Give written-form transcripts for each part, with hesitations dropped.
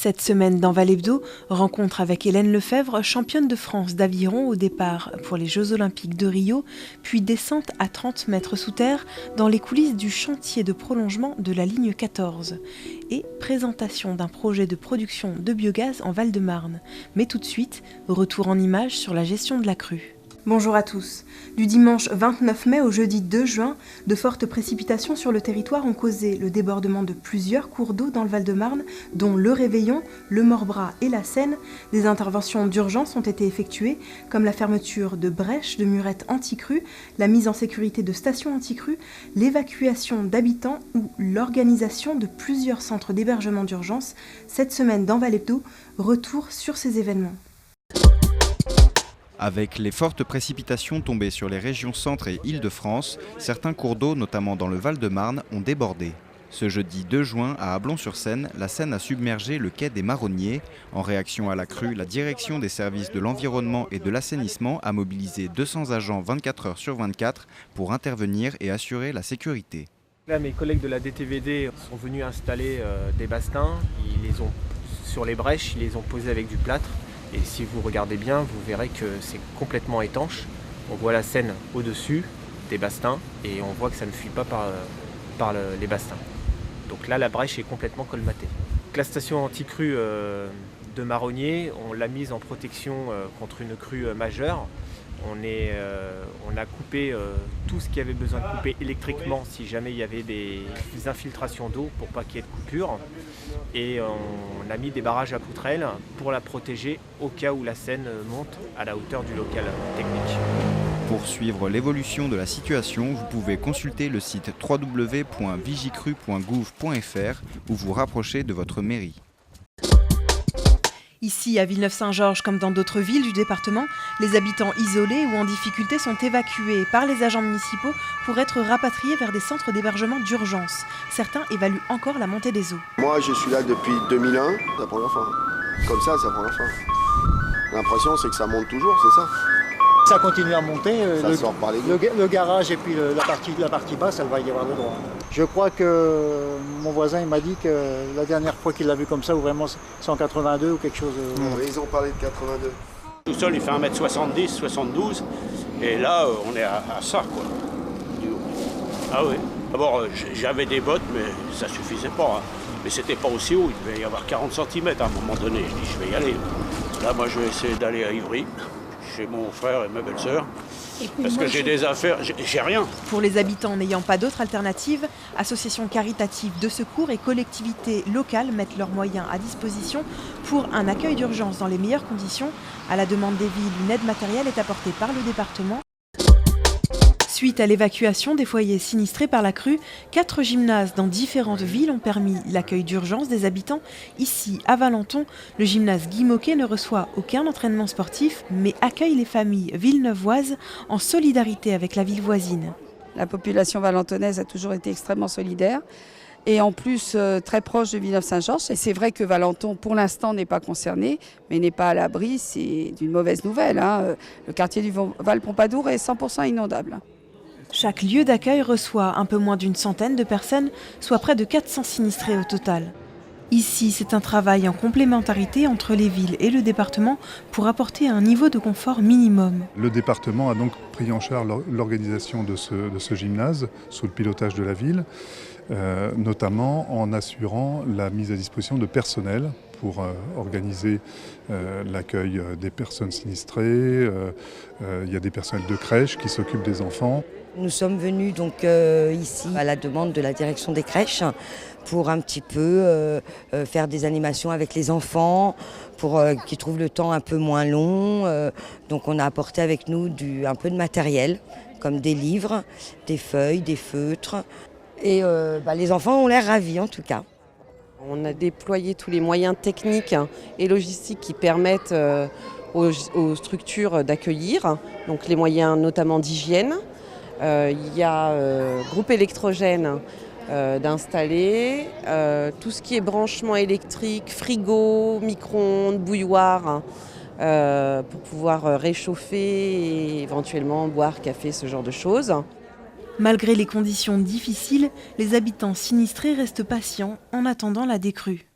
Cette semaine dans Val Hebdo, rencontre avec Hélène Lefebvre, championne de France d'aviron au départ pour les Jeux Olympiques de Rio, puis descente à 30 mètres sous terre dans les coulisses du chantier de prolongement de la ligne 14 et présentation d'un projet de production de biogaz en Val-de-Marne. Mais tout de suite, retour en images sur la gestion de la crue. Bonjour à tous. Du dimanche 29 mai au jeudi 2 juin, de fortes précipitations sur le territoire ont causé le débordement de plusieurs cours d'eau dans le Val-de-Marne, dont le Réveillon, le Morbras et la Seine. Des interventions d'urgence ont été effectuées, comme la fermeture de brèches, de murettes anti-crues, la mise en sécurité de stations anti-crues, l'évacuation d'habitants ou l'organisation de plusieurs centres d'hébergement d'urgence. Cette semaine dans Val Hebdo, retour sur ces événements. Avec les fortes précipitations tombées sur les régions Centre et Île-de-France, certains cours d'eau, notamment dans le Val-de-Marne, ont débordé. Ce jeudi 2 juin, à Ablon-sur-Seine, la Seine a submergé le quai des Marronniers. En réaction à la crue, la direction des services de l'environnement et de l'assainissement a mobilisé 200 agents 24 heures sur 24 pour intervenir et assurer la sécurité. Là, mes collègues de la DTVD sont venus installer des bastins. Sur les brèches, ils les ont posés avec du plâtre. Et si vous regardez bien, vous verrez que c'est complètement étanche. On voit la Seine au-dessus des bastins et on voit que ça ne fuit pas par les bastins. Donc là, la brèche est complètement colmatée. La station anti-crue de Marronniers, on l'a mise en protection contre une crue majeure. On a coupé tout ce qui avait besoin de couper électriquement si jamais il y avait des infiltrations d'eau pour pas qu'il y ait de coupure. Et on a mis des barrages à poutrelles pour la protéger au cas où la Seine monte à la hauteur du local technique. Pour suivre l'évolution de la situation, vous pouvez consulter le site www.vigicru.gouv.fr ou vous rapprocher de votre mairie. Ici, à Villeneuve-Saint-Georges, comme dans d'autres villes du département, les habitants isolés ou en difficulté sont évacués par les agents municipaux pour être rapatriés vers des centres d'hébergement d'urgence. Certains évaluent encore la montée des eaux. Moi, je suis là depuis 2001, ça prend la fin. Comme ça prend la fin. L'impression, c'est que ça monte toujours, c'est ça. Ça continue à monter, le garage et puis la partie basse, elle va y avoir le droit. Je crois que mon voisin il m'a dit que la dernière fois qu'il l'a vu comme ça, ou vraiment c'est en 82 ou quelque chose. Ils ont parlé de 82. Tout seul, il fait 1m70, 72, et là, on est à ça, quoi. Ah oui. D'abord, j'avais des bottes, mais ça suffisait pas. Hein. Mais c'était pas aussi haut, il devait y avoir 40 cm à un moment donné. Je dis, je vais y aller. Là, moi, je vais essayer d'aller à Ivry, chez mon frère et ma belle-sœur. Parce que j'ai des affaires, j'ai rien. Pour les habitants n'ayant pas d'autre alternative, associations caritatives de secours et collectivités locales mettent leurs moyens à disposition pour un accueil d'urgence dans les meilleures conditions. À la demande des villes, une aide matérielle est apportée par le département. Suite à l'évacuation des foyers sinistrés par la crue, 4 gymnases dans différentes villes ont permis l'accueil d'urgence des habitants. Ici, à Valenton, le gymnase Guy Moquet ne reçoit aucun entraînement sportif, mais accueille les familles villeneuvoises en solidarité avec la ville voisine. La population valentonnaise a toujours été extrêmement solidaire et en plus très proche de Villeneuve-Saint-Georges. Et c'est vrai que Valenton, pour l'instant, n'est pas concerné, mais n'est pas à l'abri. C'est d'une mauvaise nouvelle. Hein. Le quartier du Val-Pompadour est 100% inondable. Chaque lieu d'accueil reçoit un peu moins d'une centaine de personnes, soit près de 400 sinistrés au total. Ici, c'est un travail en complémentarité entre les villes et le département pour apporter un niveau de confort minimum. Le département a donc pris en charge l'organisation de ce gymnase sous le pilotage de la ville, notamment en assurant la mise à disposition de personnel pour organiser l'accueil des personnes sinistrées. Il y a des personnels de crèche qui s'occupent des enfants. Nous sommes venus donc ici à la demande de la direction des crèches pour un petit peu faire des animations avec les enfants, pour qu'ils trouvent le temps un peu moins long. Donc on a apporté avec nous un peu de matériel, comme des livres, des feuilles, des feutres. Et les enfants ont l'air ravis en tout cas. On a déployé tous les moyens techniques et logistiques qui permettent aux structures d'accueillir, donc les moyens notamment d'hygiène. Il y a groupe électrogène d'installer, tout ce qui est branchement électrique, frigo, micro-ondes, bouilloire, pour pouvoir réchauffer et éventuellement boire café, ce genre de choses. Malgré les conditions difficiles, les habitants sinistrés restent patients en attendant la décrue.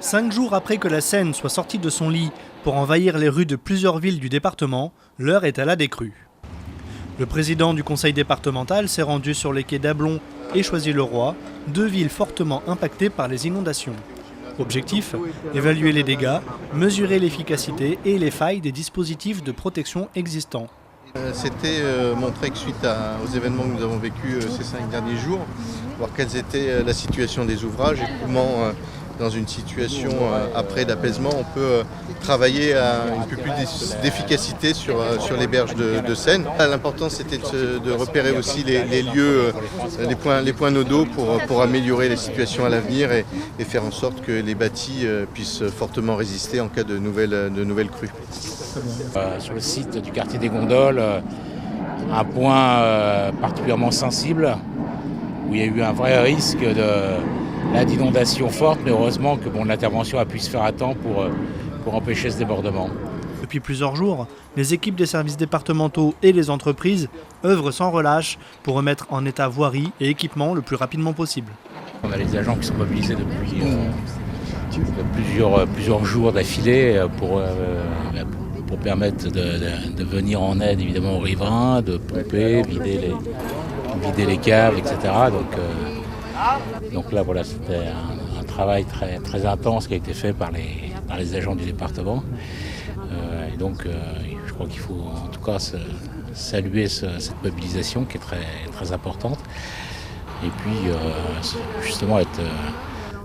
5 jours après que la Seine soit sortie de son lit pour envahir les rues de plusieurs villes du département, l'heure est à la décrue. Le président du conseil départemental s'est rendu sur les quais d'Ablon et Choisy-le-Roi, 2 villes fortement impactées par les inondations. Objectif, évaluer les dégâts, mesurer l'efficacité et les failles des dispositifs de protection existants. C'était montré que suite aux événements que nous avons vécus ces 5 derniers jours, voir quelle était la situation des ouvrages et comment, dans une situation après d'apaisement, on peut travailler à un peu plus d'efficacité sur les berges de Seine. L'important c'était de repérer aussi les lieux, les points nodaux pour améliorer les situations à l'avenir et faire en sorte que les bâtis puissent fortement résister en cas de nouvelles crues. Sur le site du quartier des Gondoles, un point particulièrement sensible où il y a eu un vrai risque d'inondation forte, mais heureusement que l'intervention a pu se faire à temps pour empêcher ce débordement. Depuis plusieurs jours, les équipes des services départementaux et les entreprises œuvrent sans relâche pour remettre en état voirie et équipement le plus rapidement possible. On a les agents qui sont mobilisés depuis plusieurs jours d'affilée pour permettre de venir en aide évidemment aux riverains, de pomper, vider les caves, etc. Donc là voilà, c'était un travail très, très intense qui a été fait par les agents du département. Et donc je crois qu'il faut en tout cas saluer cette mobilisation qui est très, très importante. Et puis justement être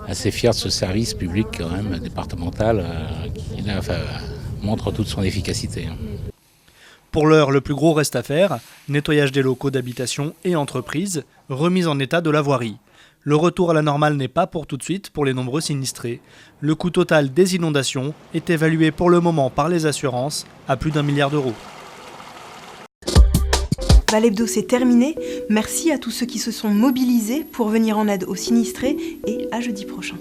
assez fier de ce service public quand même départemental qui là, montre toute son efficacité. Pour l'heure, le plus gros reste à faire, nettoyage des locaux d'habitation et entreprises, remise en état de la voirie. Le retour à la normale n'est pas pour tout de suite pour les nombreux sinistrés. Le coût total des inondations est évalué pour le moment par les assurances à plus d'1 milliard d'euros. Valhebdo, c'est terminé. Merci à tous ceux qui se sont mobilisés pour venir en aide aux sinistrés et à jeudi prochain.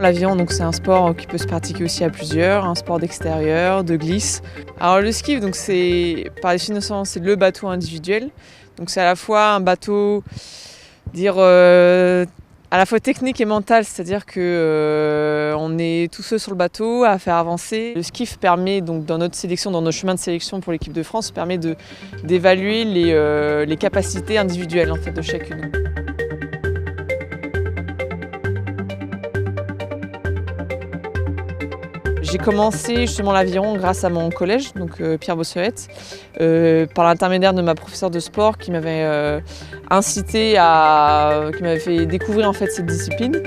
L'aviron, donc c'est un sport qui peut se pratiquer aussi à plusieurs, un sport d'extérieur, de glisse. Alors le ski, donc c'est par définition c'est le bateau individuel. Donc c'est à la fois un bateau, à la fois technique et mental, c'est-à-dire que on est tous ceux sur le bateau à faire avancer. Le skiff permet donc dans notre sélection, dans nos chemins de sélection pour l'équipe de France, permet d'évaluer les capacités individuelles en fait de chacune. J'ai commencé justement l'aviron grâce à mon collège, donc Pierre Bossuet, par l'intermédiaire de ma professeure de sport qui m'avait incité qui m'avait fait découvrir en fait cette discipline.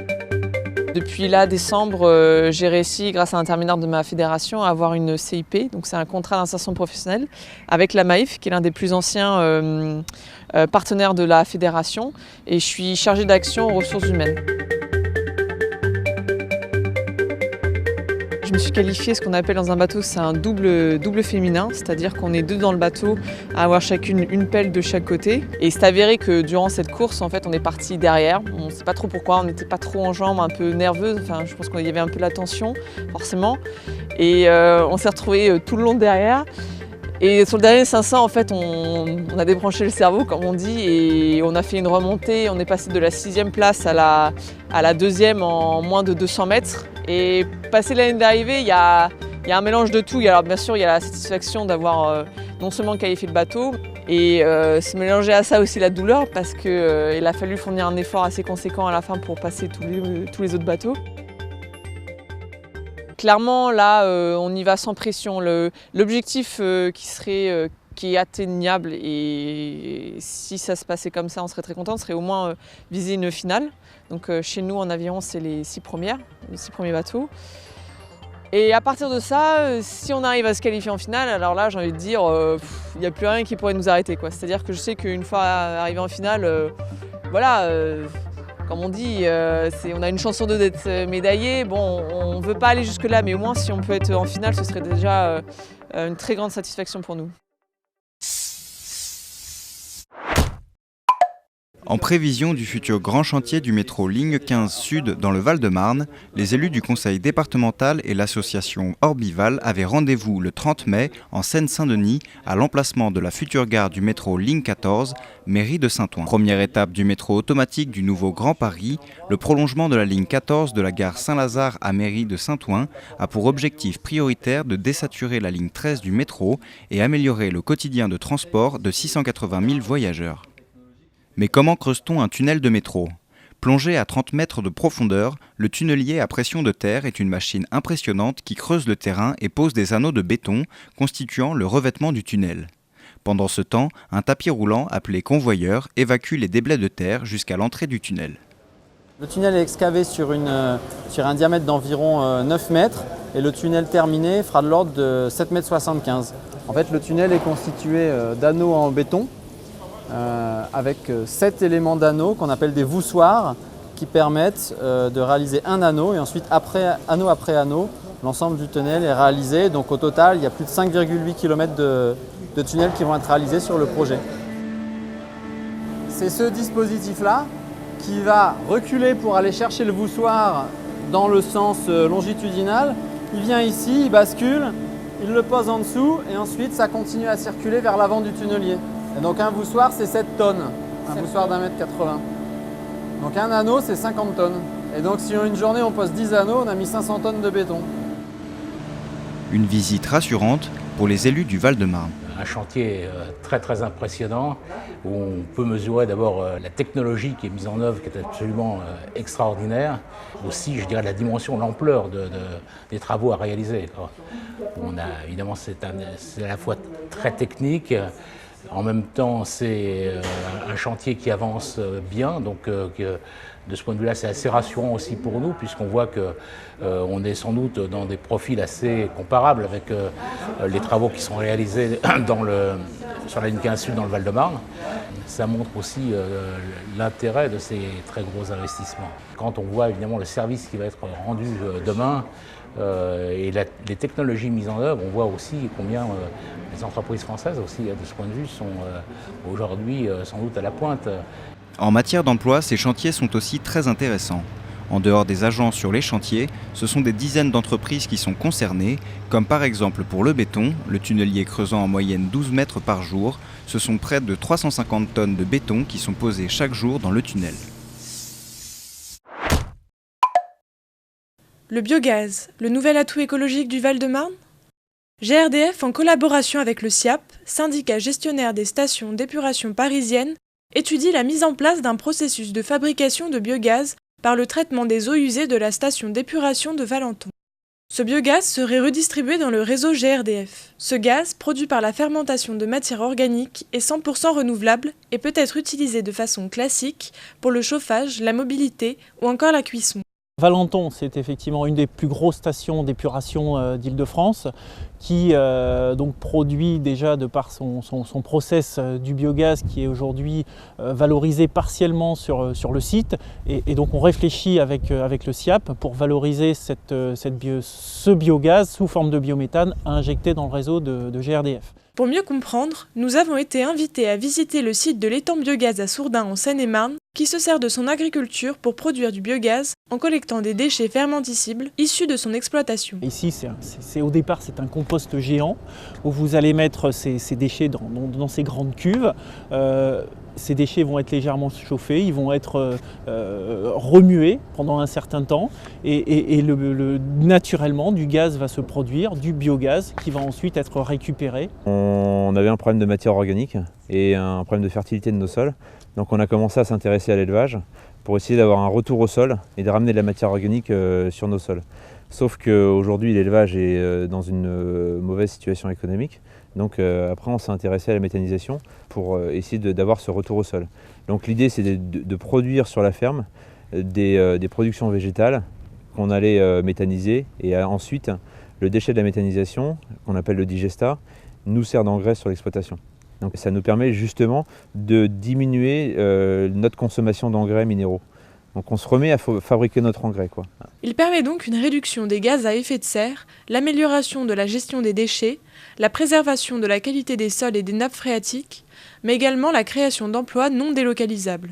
Depuis là, décembre, j'ai réussi, grâce à l'intermédiaire de ma fédération, à avoir une CIP, donc c'est un contrat d'insertion professionnelle, avec la MAIF, qui est l'un des plus anciens partenaires de la fédération, et je suis chargée d'action aux ressources humaines. Je me suis qualifiée ce qu'on appelle dans un bateau, c'est un double féminin, c'est-à-dire qu'on est 2 dans le bateau à avoir chacune une pelle de chaque côté. Et c'est avéré que durant cette course, en fait, on est parti derrière. On ne sait pas trop pourquoi, on n'était pas trop en jambes, un peu nerveuse. Enfin, je pense qu'il y avait un peu la tension, forcément. Et on s'est retrouvés tout le long derrière. Et sur le dernier 500, en fait, on a débranché le cerveau, comme on dit, et on a fait une remontée. On est passé de la 6e place à la 2e en moins de 200 mètres. Et passé la ligne d'arrivée, il y a un mélange de tout. Alors bien sûr, il y a la satisfaction d'avoir non seulement qualifié le bateau, et se mélanger à ça aussi la douleur, parce qu'il a fallu fournir un effort assez conséquent à la fin pour passer tous les autres bateaux. Clairement, là, on y va sans pression. L'objectif qui est atteignable, et si ça se passait comme ça, on serait très content, serait au moins viser une finale. Donc chez nous, en aviron, c'est les 6 premiers bateaux. Et à partir de ça, si on arrive à se qualifier en finale, alors là, j'ai envie de dire, il n'y a plus rien qui pourrait nous arrêter, quoi. C'est-à-dire que je sais qu'une fois arrivé en finale, voilà, comme on dit, on a une chance sur 2 d'être médaillé. Bon, on ne veut pas aller jusque-là, mais au moins, si on peut être en finale, ce serait déjà une très grande satisfaction pour nous. En prévision du futur grand chantier du métro Ligne 15 Sud dans le Val-de-Marne, les élus du conseil départemental et l'association Orbival avaient rendez-vous le 30 mai en Seine-Saint-Denis à l'emplacement de la future gare du métro Ligne 14, mairie de Saint-Ouen. Première étape du métro automatique du nouveau Grand Paris, le prolongement de la ligne 14 de la gare Saint-Lazare à mairie de Saint-Ouen a pour objectif prioritaire de désaturer la ligne 13 du métro et améliorer le quotidien de transport de 680 000 voyageurs. Mais comment creuse-t-on un tunnel de métro ? Plongé à 30 mètres de profondeur, le tunnelier à pression de terre est une machine impressionnante qui creuse le terrain et pose des anneaux de béton constituant le revêtement du tunnel. Pendant ce temps, un tapis roulant appelé convoyeur évacue les déblais de terre jusqu'à l'entrée du tunnel. Le tunnel est excavé sur un diamètre d'environ 9 mètres et le tunnel terminé fera de l'ordre de 7,75 m. En fait, le tunnel est constitué d'anneaux en béton avec 7 éléments d'anneaux qu'on appelle des voussoirs qui permettent de réaliser un anneau et ensuite anneau après anneau, l'ensemble du tunnel est réalisé. Donc au total, il y a plus de 5,8 km de tunnels qui vont être réalisés sur le projet. C'est ce dispositif-là qui va reculer pour aller chercher le voussoir dans le sens longitudinal. Il vient ici, il bascule, il le pose en dessous et ensuite ça continue à circuler vers l'avant du tunnelier. Et donc un voussoir c'est 7 tonnes, un voussoir d'1,80 m. Donc un anneau c'est 50 tonnes. Et donc si en une journée on pose 10 anneaux, on a mis 500 tonnes de béton. Une visite rassurante pour les élus du Val-de-Marne. Un chantier très impressionnant où on peut mesurer d'abord la technologie qui est mise en œuvre qui est absolument extraordinaire. Aussi je dirais la dimension, l'ampleur des travaux à réaliser. Évidemment c'est à la fois très technique. En même temps, c'est un chantier qui avance bien, donc de ce point de vue-là, c'est assez rassurant aussi pour nous, puisqu'on voit qu'on est sans doute dans des profils assez comparables avec les travaux qui sont réalisés sur la ligne 15 Sud dans le Val-de-Marne. Ça montre aussi l'intérêt de ces très gros investissements. Quand on voit évidemment le service qui va être rendu demain, et les technologies mises en œuvre, on voit aussi combien les entreprises françaises aussi, de ce point de vue, sont aujourd'hui sans doute à la pointe. En matière d'emploi, ces chantiers sont aussi très intéressants. En dehors des agents sur les chantiers, ce sont des dizaines d'entreprises qui sont concernées, comme par exemple pour le béton, le tunnelier creusant en moyenne 12 mètres par jour. Ce sont près de 350 tonnes de béton qui sont posées chaque jour dans le tunnel. Le biogaz, le nouvel atout écologique du Val-de-Marne ? GRDF, en collaboration avec le SIAP, syndicat gestionnaire des stations d'épuration parisiennes, étudie la mise en place d'un processus de fabrication de biogaz par le traitement des eaux usées de la station d'épuration de Valenton. Ce biogaz serait redistribué dans le réseau GRDF. Ce gaz, produit par la fermentation de matières organiques, est 100% renouvelable et peut être utilisé de façon classique pour le chauffage, la mobilité ou encore la cuisson. Valenton, c'est effectivement une des plus grosses stations d'épuration d'Île-de-France qui donc produit déjà de par son process du biogaz qui est aujourd'hui valorisé partiellement sur le site. Et donc on réfléchit avec le SIAP pour valoriser ce biogaz sous forme de biométhane à injecter dans le réseau de GRDF. Pour mieux comprendre, nous avons été invités à visiter le site de l'étang biogaz à Sourdin en Seine-et-Marne, qui se sert de son agriculture pour produire du biogaz en collectant des déchets fermentescibles issus de son exploitation. Ici, au départ, c'est un compost géant où vous allez mettre ces déchets dans ces grandes cuves. Ces déchets vont être légèrement chauffés, ils vont être remués pendant un certain temps et naturellement du gaz va se produire, du biogaz qui va ensuite être récupéré. On avait un problème de matière organique et un problème de fertilité de nos sols. Donc on a commencé à s'intéresser à l'élevage pour essayer d'avoir un retour au sol et de ramener de la matière organique sur nos sols. Sauf qu'aujourd'hui l'élevage est dans une mauvaise situation économique. Donc après on s'est intéressé à la méthanisation pour essayer d'avoir ce retour au sol. Donc l'idée c'est de produire sur la ferme des productions végétales qu'on allait méthaniser et ensuite le déchet de la méthanisation, qu'on appelle le digestat, nous sert d'engrais sur l'exploitation. Donc ça nous permet justement de diminuer notre consommation d'engrais minéraux. Donc on se remet à fabriquer notre engrais, quoi. Il permet donc une réduction des gaz à effet de serre, l'amélioration de la gestion des déchets, la préservation de la qualité des sols et des nappes phréatiques, mais également la création d'emplois non délocalisables.